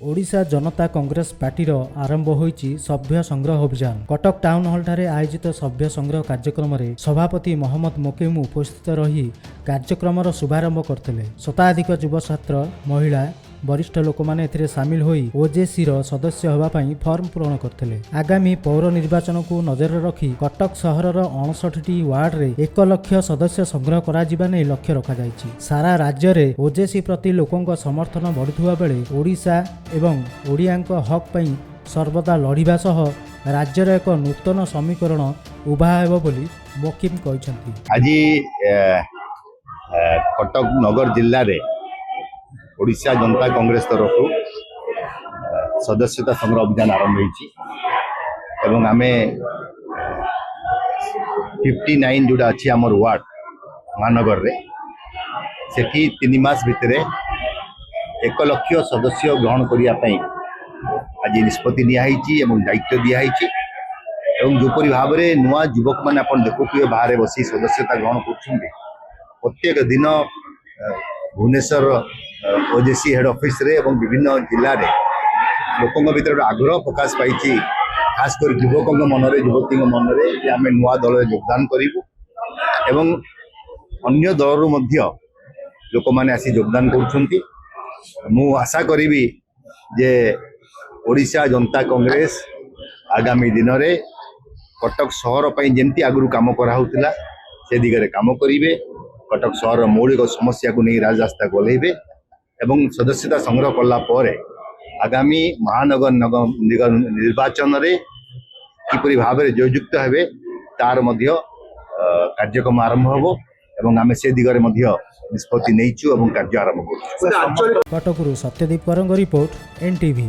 ओडिशा जनता Congress party आरंभ होईची सभ्य संग्रह अभियान। कटक टाउन हॉल ठारे आयोजित सभ्य संग्रह कार्यक्रम में सभापति मोहम्मद मोकेम उपस्थित रही कार्यक्रम शुभारंभ करते। शताधिक युव छात्र महिला वरिष्ठ लोक मैंने एथिरे सामिल होई ओजेसी रो सदस्य होगा फॉर्म पूरण करते। आगामी पौर निर्वाचन को नजर रखी कटक सहर 59टी वार्ड रे 1 लाख सदस्य संग्रह करा जिबा नै लक्ष्य रखा जायछि। सारा राज्य रे ओजेसी प्रति लोकंक समर्थन बढ़ुवा बेले ओडिशा एवं ओडियांक हक पई सर्वदा लढिबा सह राज्यर एक नूतन समीकरण उभा हेबो बोली मोकिम कहिसंती। आज कटक नगर जिल्ला रे ओडिशा जनता कांग्रेस तरफ सदस्यता संग्रह अभियान आरंभ होईछि एवं आमे 59 जोड़ा अच्छी आमर वार्ड महानगर रे सेठी 3 मास भितरे 1 लाख सदस्य ग्रहण करिया पई आज निष्पत्ति नियाहिछि एवं दायित्व दियाहिछि एवं जोपरि भाव रे नुआ युवक माने अपन देखुथिबे बाहर बसी सदस्यता ग्रहण करछुंती। प्रत्येक दिन भुवनेश्वर ओजेसी हेड ऑफिस रे एवं विभिन्न जिल्ला रे लोकंग भितर आग्रह प्रकाश पाई खास कर युवकों मन रे युवती मन रे जे आमे नुआ दल योगदान करिवु एवं अन्य दल रु मध्य लोक माने आसी योगदान करूछंती। मु आशा करिवि जे ओडिशा जनता कांग्रेस आगामी दिन रे कटक शहर पई जेंती आगुरु काम करा होतिला से दिगरे काम करिवे। कटक शहर मौलिक समस्या को नहीं राजरास्ता गलेबे एवं सदस्यता संग्रह कला परे आगामी महानगर निगम निर्वाचन रे किपरि भाव में जययुक्त हेबे तार मध्य कार्यक्रम आरंभ होबो एवं आमे से दिगरे मध्य निष्पत्ति नैचु एवं कार्य आरंभ करू। कटकरू सत्यदीप करंग रिपोर्ट NTV।